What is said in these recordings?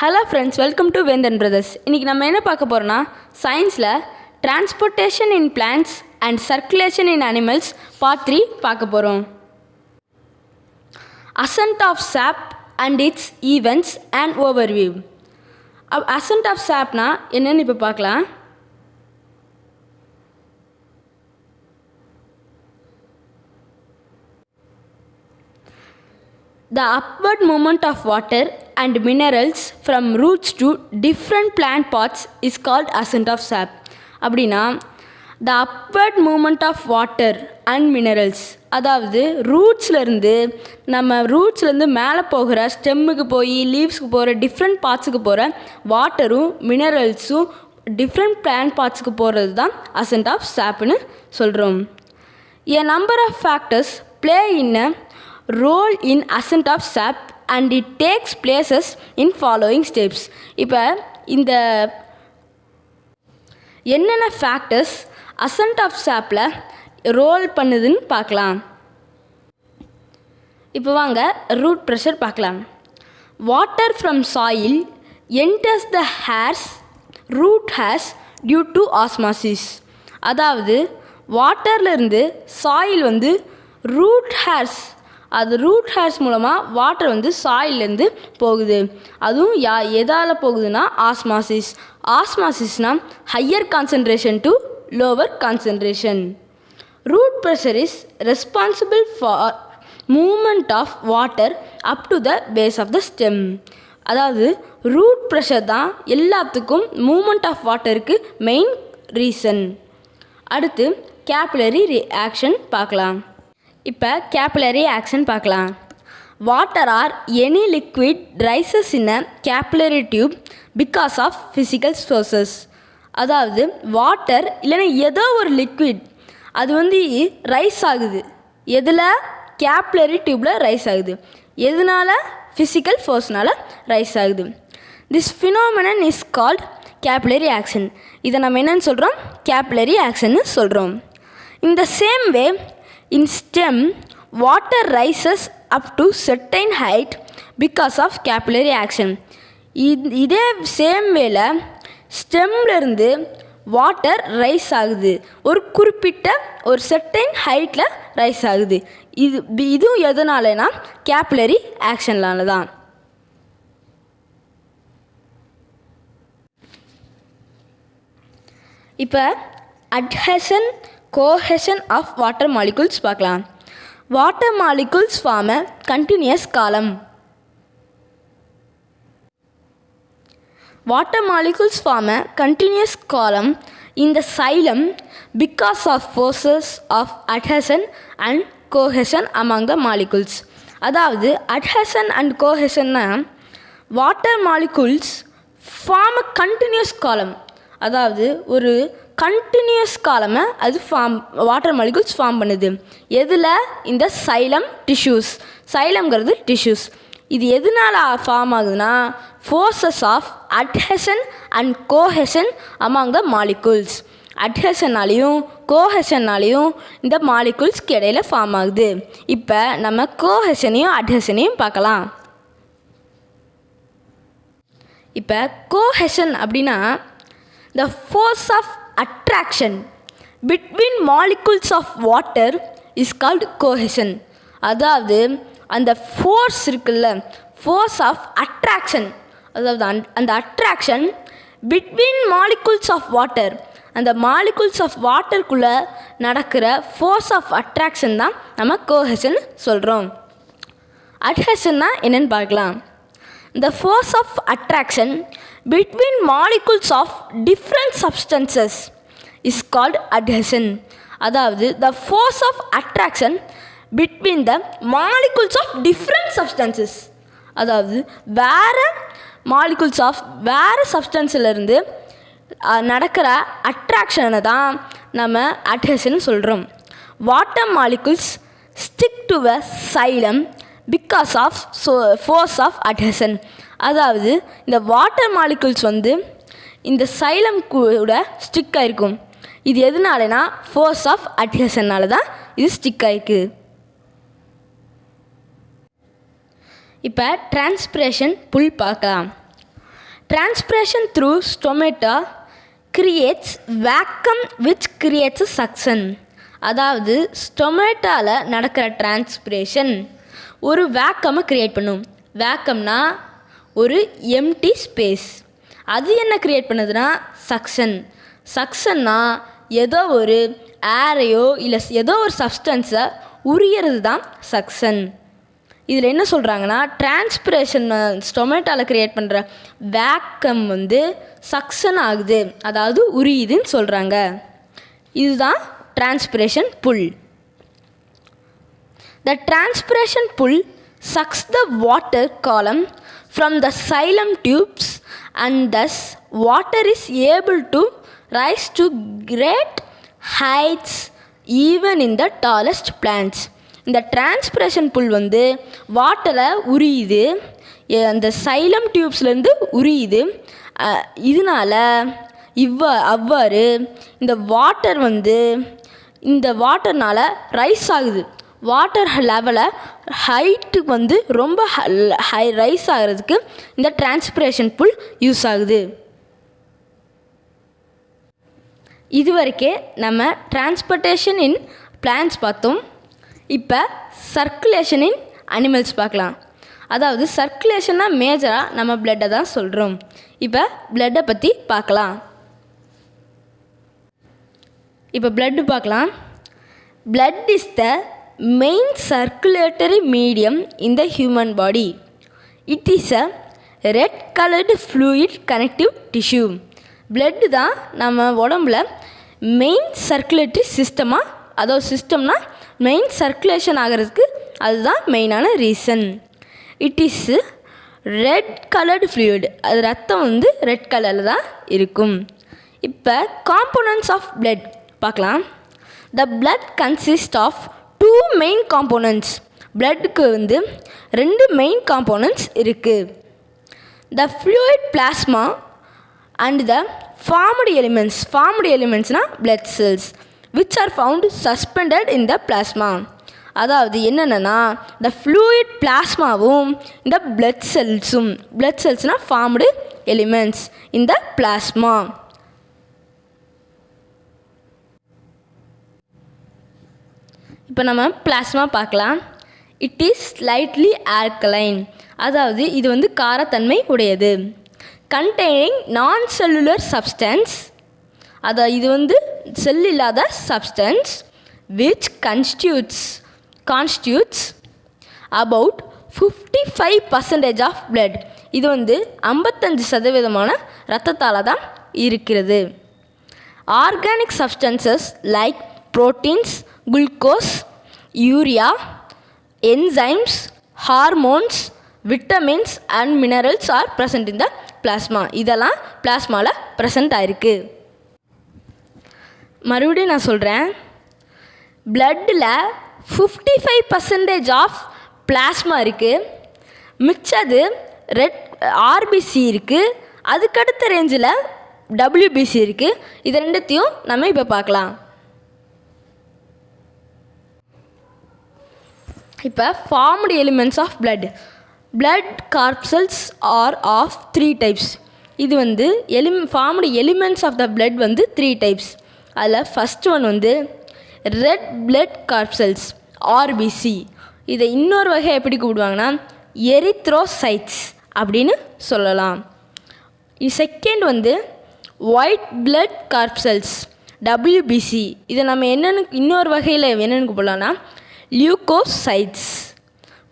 Hello friends, welcome to Vendhan brothers. இன்றைக்கி நம்ம என்ன பார்க்க போகிறோன்னா, சயின்ஸில் transportation in plants and circulation in animals part 3 பார்க்க போகிறோம். Ascent of sap and its events and overview. Ascent of சாப்னா என்னென்னு இப்போ பார்க்கலாம். The upward movement of water and minerals from roots to different plant parts is called ascent of sap. அப்படின்னா the upward movement of water and minerals, அதாவது ரூட்ஸ்லேருந்து மேலே போகிற ஸ்டெம்முக்கு போய் லீவ்ஸ்க்கு போகிற டிஃப்ரெண்ட் பார்ட்ஸுக்கு போகிற வாட்டரும் மினரல்ஸும் டிஃப்ரெண்ட் பிளான்ட் பார்ட்ஸுக்கு போகிறது தான் அசன்ட் ஆஃப் சாப்னு சொல்கிறோம். A number of factors play in a role in ascent of sap and it takes places in following steps. இப்போ இந்த என்னென்ன ஃபேக்டர்ஸ் அசன்ட் ஆஃப் சாப்பில் ரோல் பண்ணுதுன்னு பார்க்கலாம். இப்போ வாங்க ரூட் ப்ரெஷர் பார்க்கலாம். Water from soil enters the root hairs due to osmosis. அதாவது வாட்டர்லேருந்து சாயில் ரூட் ஹேர்ஸ் மூலமாக வாட்டர் சாயிலேருந்து போகுது. அதுவும் எதால் போகுதுன்னா ஆஸ்மாசிஸ். ஆஸ்மாசிஸ்னால் higher concentration to lower concentration. Root pressure is responsible for movement of water up to the base of the stem. அதாவது ரூட் ப்ரெஷர் தான் எல்லாத்துக்கும் மூமெண்ட் ஆஃப் வாட்டருக்கு மெயின் ரீசன். அடுத்து கேபிலரி ரியாக்ஷன் பார்க்கலாம். இப்போ கேபிலரி ஆக்ஷன் பார்க்கலாம். Water or any liquid rises in a capillary tube because of physical sources. அதாவது water இல்லைன்னா ஏதோ ஒரு லிக்விட் அது ரைஸ் ஆகுது. எதில்? கேபிலரி டியூப்பில் ரைஸ் ஆகுது. எதனால்? ஃபிசிக்கல் ஃபோர்ஸ்னால் ரைஸ் ஆகுது. This phenomenon is called capillary action. இதை நம்ம என்னென்னு சொல்கிறோம்? கேபிலரி ஆக்ஷன்னு சொல்கிறோம். In the same way, in stem, water rises up to certain height because of capillary action. இதே சேம் வேல ஸ்டெம்லேருந்து வாட்டர் ரைஸ் ஆகுது. ஒரு குறிப்பிட்ட ஒரு செர்டைன் ஹைட்டில் ரைஸ் ஆகுது. இதுவும் எதனாலனா கேபிலரி ஆக்ஷன்னால தான். இப்போ adhesion cohesion of water molecules பார்க்கலாம். Water molecules form a continuous column. Water molecules form a continuous column in the xylem because of forces of adhesion and cohesion among the molecules. அதாவது adhesion and cohesionனா water molecules form a continuous column. அதாவது ஒரு continuous காலமை water molecules form பண்ணுது. எதில்? இந்த xylem tissues. சைலம்ங்கிறது tissues. இது எதனால் form ஆகுதுன்னா forces of adhesion and cohesion among the molecules. அட்ஹெஷன்னாலையும் கோஹெஷன்னாலையும் இந்த மாலிகுல்ஸ்க்கு இடையில் ஃபார்ம் ஆகுது. இப்போ நம்ம கோஹெஷனையும் அட்ஹெஷனையும் பார்க்கலாம். இப்போ கோஹெஷன் அப்படின்னா the force of attraction between molecules of water is called cohesion. அதாவது அந்த ஃபோர்ஸ் இருக்குல்ல, ஃபோர்ஸ் ஆஃப் அட்ராக்ஷன், அதாவது அந்த attraction between molecules of water, அந்த மாலிகுல்ஸ் ஆஃப் வாட்டருக்குள்ளே நடக்கிற ஃபோர்ஸ் ஆஃப் அட்ராக்ஷன் தான் நம்ம கோஹெஷன் சொல்கிறோம். அட்ஹெஷன்னா என்னென்னு பார்க்கலாம். The force of attraction between molecules of different substances is called adhesion. அதாவது the force of attraction between the molecules of different substances, அதாவது வேறு மாலிகுல்ஸ் ஆஃப் வேறு சப்ஸ்டன்ஸிலிருந்து நடக்கிற அட்ராக்ஷனை தான் நம்ம அட்ஹெஷன் சொல்கிறோம். Water molecules stick to a xylem because of force of adhesion. அதாவது இந்த வாட்டர் மாலிகுல்ஸ் இந்த சைலம் கூட ஸ்டிக் ஆகிருக்கும். இது எதனாலனா ஃபோர்ஸ் ஆஃப் அட்ஹெஷன்னால தான் இது ஸ்டிக் ஆகிருக்கு. இப்போ டிரான்ஸ்பிரேஷன் புல் பார்க்கலாம். Transpiration through stomata creates vacuum which creates a suction. அதாவது ஸ்டொமேட்டாவில் நடக்கிற டிரான்ஸ்பிரேஷன் ஒரு வேக்கமை க்ரியேட் பண்ணும். வேக்கம்னா ஒரு எம்டி ஸ்பேஸ். அது என்ன க்ரியேட் பண்ணுதுன்னா சக்ஷன். சக்ஷன்னா ஏதோ ஒரு ஏரையோ இல்லை ஏதோ ஒரு சப்ஸ்டன்ஸை உரியறது தான் சக்ஷன். இதில் என்ன சொல்கிறாங்கன்னா டிரான்ஸ்பிரேஷன் ஸ்டொமேட்டாவில் க்ரியேட் பண்ணுற வேக்கம் சக்ஷன் ஆகுது, அதாவது உரியுதுன்னு சொல்கிறாங்க. இதுதான் transpiration pull. The transpiration pull sucks the water column from the xylem tubes and thus water is able to rise to great heights even in the tallest plants. இந்த transpiration pull வாட்டரை உரியுது, அந்த xylem டியூப்ஸ்லேருந்து உரியுது. இதனால் அவ்வாறு இந்த water இந்த வாட்டர்னால் rice ஆகுது. Water லெவலை ஹைட்டுக்கு ரொம்ப ரைஸ் ஆகிறதுக்கு இந்த டிரான்ஸ்பிரேஷன் புல் யூஸ் ஆகுது. இதுவரைக்கே நம்ம டிரான்ஸ்போர்ட்டேஷன் இன் பிளான்ட்ஸ் பார்த்தோம். இப்போ சர்க்குலேஷன் இன் அனிமல்ஸ் பார்க்கலாம். அதாவது சர்க்குலேஷன்னா மேஜராக நம்ம பிளட்டை தான் சொல்கிறோம். இப்போ பிளட்டை பற்றி பார்க்கலாம். இப்போ பிளட்டு பார்க்கலாம். Blood is the main circulatory medium in the human body. It is a red coloured fluid connective tissue. Blood தான் நம்ம உடம்புல மெயின் சர்க்குலேட்டரி சிஸ்டமாக, அதாவது சிஸ்டம்னா மெயின் சர்க்குலேஷன் ஆகிறதுக்கு அதுதான் மெயினான reason. It is red coloured fluid. அது ரத்தம் ரெட் கலரில் தான் இருக்கும். இப்போ காம்போனன்ட்ஸ் ஆஃப் பிளட் பார்க்கலாம். The blood consist of 2 main components. பிளட்டுக்கு 2 மெயின் காம்போனன்ட்ஸ் இருக்குது. The fluid plasma and the formed elements. Formed எலிமெண்ட்ஸ்னால் blood cells which are found suspended in the plasma. அதாவது என்னென்னா இந்த ஃப்ளூயிட் பிளாஸ்மாவும் இந்த பிளட் செல்ஸும், பிளட் செல்ஸ்னால் ஃபார்ம்டு எலிமெண்ட்ஸ் இந்த பிளாஸ்மா. இப்போ நம்ம பிளாஸ்மா பார்க்கலாம். It is slightly alkaline. அதாவது இது காரத்தன்மை உடையது. கண்டெய்னிங் நான் செல்லுலர் சப்ஸ்டன்ஸ். அதாவது இது செல் இல்லாத substance which constitutes about 55% of blood. இது 55% இரத்தத்தால் தான் இருக்கிறது. Organic substances like proteins, glucose, urea, enzymes, hormones, vitamins and minerals are present in the plasma. இதெல்லாம் பிளாஸ்மாவில் ப்ரெசன்ட் ஆகிருக்கு. மறுபடியும் நான் சொல்கிறேன். பிளட்டில் 55% ஆஃப் பிளாஸ்மா இருக்குது. மிச்சது ரெட் ஆர்பிசி இருக்குது. அதுக்கடுத்த ரேஞ்சில் WBC இருக்குது. இது ரெண்டுத்தையும் நம்ம இப்போ பார்க்கலாம். இப்போ formed elements of blood. Blood corpuscles are of 3 types. இது formed elements of the blood 3 types. அதில் first one red blood corpuscles RBC. இதை இன்னொரு வகை எப்படி கூப்பிடுவாங்கன்னா எரித்ரோசைட்ஸ் அப்படின்னு சொல்லலாம். Second white blood corpuscles WBC. இதை நம்ம இன்னொரு வகையில் என்னென்னு கூப்பிடலாம்னா லியூகோசைட்ஸ்.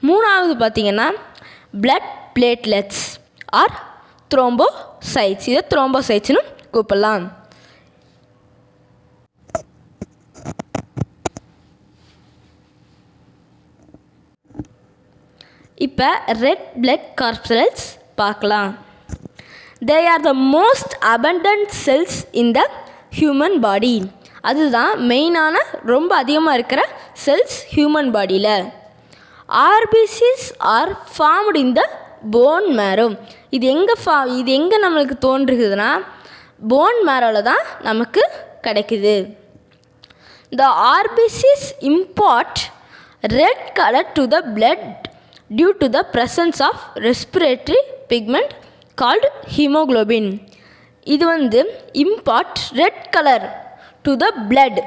மூணாவது பார்த்திங்கன்னா பிளட் பிளேட்லெட்ஸ் ஆர் த்ரோம்போசைட்ஸ். இதை த்ரோம்போசைட்ஸ்னு கூப்பிடலாம். இப்போ ரெட் பிளட் கார்பசல்ஸ் பார்க்கலாம். They are the most abundant cells in the human body. அதுதான் மெயினான ரொம்ப அதிகமாக இருக்கிற செல்ஸ் ஹியூமன் பாடியில். RBCs are formed in the bone marrow. இது எங்கே நம்மளுக்கு தோன்றுகுதுன்னா போன் மேரோவில் தான் நமக்கு கிடைக்குது. The RBCs impart red color to the blood due to the presence of respiratory pigment called haemoglobin. இது வந்து impart red colour to the blood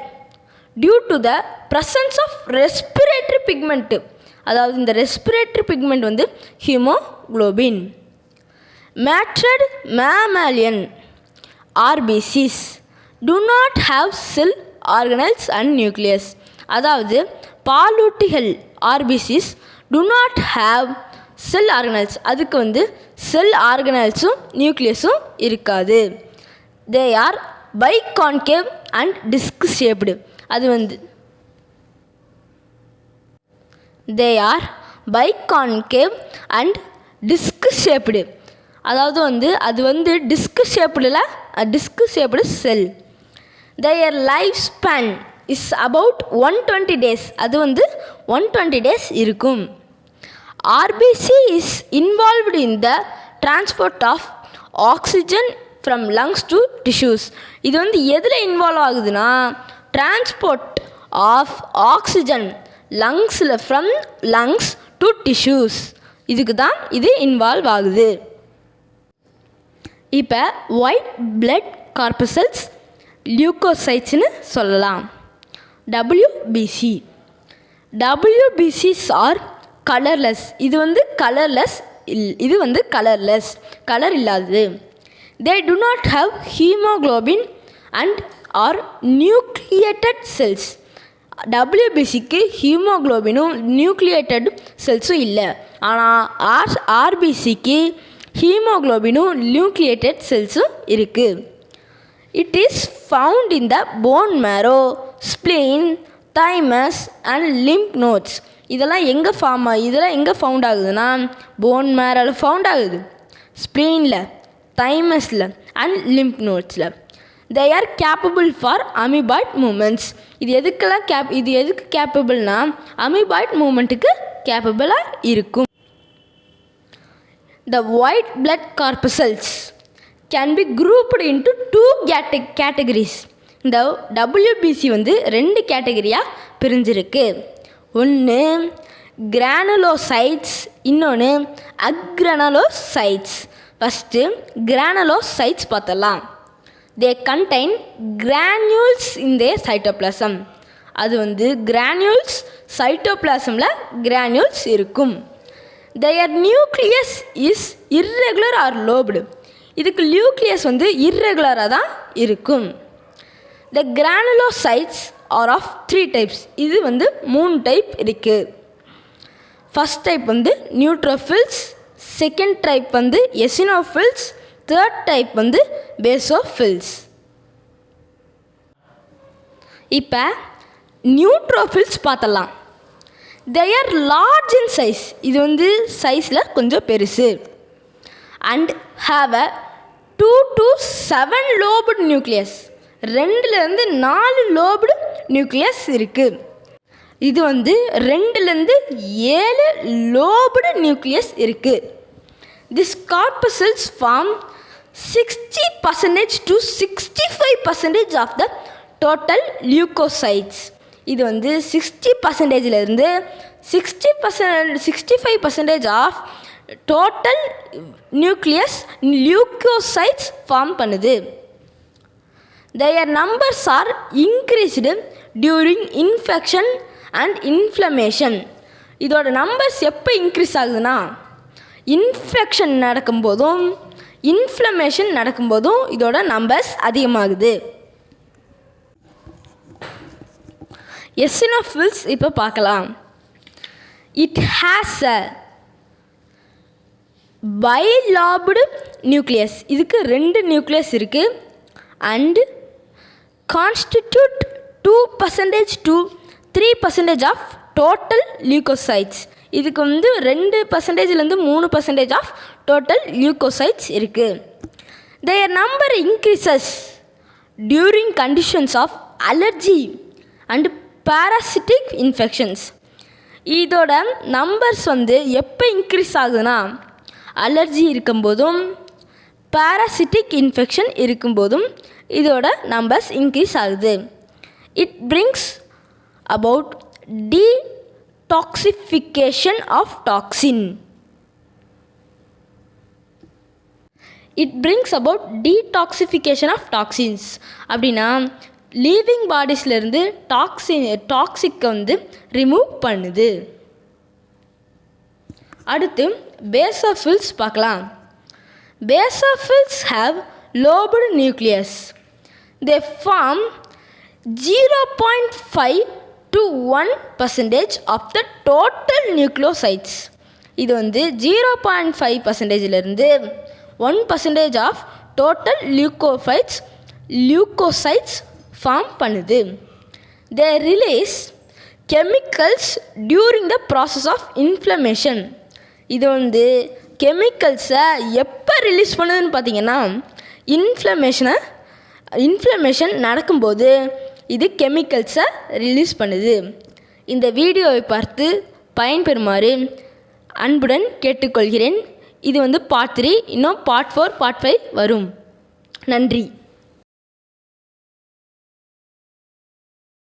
due to the presence of respiratory pigment. அதாவது இந்த respiratory pigment வந்து haemoglobin. Mature mammalian RBCs do not have cell organelles and nucleus. அதாவது பாலூட்டிகள் RBCs do not have cell organelles. அதுக்கு வந்து செல் ஆர்கனல்ஸும் நியூக்ளியஸும் இருக்காது. They are biconcave and disk shaped. அது வந்து they are biconcave and disk shaped. அதாவது வந்து அது வந்து disk shaped sell. their lifespan is about 120 days. அது வந்து 120 days இருக்கும். RBC is involved in the transport of oxygen from lungs to tissues. இது வந்து எதில் இன்வால்வ் ஆகுதுன்னா டிரான்ஸ்போர்ட் ஆஃப் ஆக்சிஜன் லங்ஸில் ஃப்ரம் லங்ஸ் டு டிஷ்யூஸ். இதுக்கு தான் இது இன்வால்வ் ஆகுது. இப்போ ஒயிட் பிளட் கார்பசல்ஸ் லியூக்கோசைட்ஸ்னு சொல்லலாம். WBCs are colourless. இது வந்து கலர்லெஸ் கலர் இல்லாதது. They do not have haemoglobin and are nucleated cells. WBCக்கு ஹீமோகுளோபினும் நியூக்ளியேட்டட் செல்ஸும் இல்லை. ஆனால் RBCக்கு ஹீமோகுளோபினும் நியூக்ளியேட்டட் செல்ஸும் இருக்குது. It is found in the bone marrow, spleen, thymus and lymph nodes. இதெல்லாம் எங்கே ஃபவுண்ட் ஆகுதுன்னா போன் மேரோவில் ஃபவுண்ட் ஆகுது, ஸ்ப்ளீனில், தைமஸில் அண்ட் லிம்ப் நோட்ஸில். They are capable for amoeboid movements. இது எதுக்கு கேப்பபிள்னா அமீபாய்ட் மூமெண்ட்டுக்கு கேப்பபிளாக இருக்கும். The white blood corpuscles can be grouped into two categories. இந்த WBC வந்து 2 கேட்டகரியாக பிரிஞ்சிருக்கு. ஒன்று கிரானுலோசைட்ஸ், இன்னொன்று அக்ரானுலோசைட்ஸ். ஃபஸ்ட்டு கிரானுலோசைட்ஸ் பார்த்தலாம். They contain granules in the cytoplasm. அது வந்து கிரானியூல்ஸ் சைட்டோபிளாசமில் கிரானியூல்ஸ் இருக்கும். their nucleus is irregular or lobed. இதுக்கு நியூக்ளியஸ் வந்து இர்ரெகுலராக தான் இருக்கும். the granulocytes are of 3 types. இது வந்து 3 டைப் இருக்குது. ஃபஸ்ட் டைப் வந்து நியூட்ரோஃபில்ஸ், செகண்ட் டைப் வந்து எசினோஃபில்ஸ், தேர்ட் டைப் வந்து பேசோஃபில்ஸ். இப்போ நியூட்ரோஃபில்ஸ் பார்த்தலாம். they are large in size. இது வந்து சைஸில் கொஞ்சம் பெருசு. and have a 2 to 7 lobed nucleus. 2லேருந்து 4 lobed nucleus இருக்குது. இது வந்து 2லேருந்து 7 lobed nucleus இருக்குது. this corpuscles form 60% to 65% of the total leukocytes. இது வந்து 60%லேருந்து 65% ஆஃப் டோட்டல் லியூக்கோசைட்ஸ் ஃபார்ம் பண்ணுது. their numbers are increased during infection and inflammation. இதோட நம்பர்ஸ் எப்போ increase ஆகுதுன்னா இன்ஃபெக்ஷன் நடக்கும்போதும் இன்ஃப்ளமேஷன் நடக்கும்போதும் இதோட நம்பர்ஸ் அதிகமாகுது. எசினோஃபில்ஸ் இப்போ பார்க்கலாம். It has a bilobed nucleus. இதுக்கு 2 நியூக்ளியஸ் இருக்குது. And constitute 2% to 3% of total leukocytes. இதுக்கு வந்து 2%லேருந்து 3% ஆஃப் டோட்டல் லியூக்கோசைட்ஸ் இருக்குது. their number increases during conditions of allergy and parasitic infections. இதோட நம்பர்ஸ் வந்து எப்போ இன்க்ரீஸ் ஆகுதுன்னா அலர்ஜி இருக்கும்போதும் பாராசிட்டிக் இன்ஃபெக்ஷன் இருக்கும்போதும் இதோட நம்பர்ஸ் இன்க்ரீஸ் ஆகுது. It brings about detoxification of toxin. It brings about detoxification of toxins. அப்படின்னா லீவிங் பாடிஸ்லேருந்து டாக்ஸிக்கை வந்து ரிமூவ் பண்ணுது. அடுத்து பேசோஃபில்ஸ் பார்க்கலாம். Basophils have lobed nucleus. They form 0.5 to 1% of the total nucleocytes. இது வந்து 0.5%லேருந்து 1% ஆஃப் டோட்டல் லியூக்கோசைட்ஸ் ஃபார்ம் பண்ணுது. They release chemicals during the process of inflammation. இது வந்து கெமிக்கல்ஸை எப்போ ரிலீஸ் பண்ணுதுன்னு பார்த்தீங்கன்னா இன்ஃப்ளமேஷன் நடக்கும்போது இது கெமிக்கல்ஸை ரிலீஸ் பண்ணுது. இந்த வீடியோவை பார்த்து பயன்பெறுமாறு அன்புடன் கேட்டுக்கொள்கிறேன். இது வந்து பார்ட் 3, இன்னும் பார்ட் 4, பார்ட் 5 வரும். நன்றி.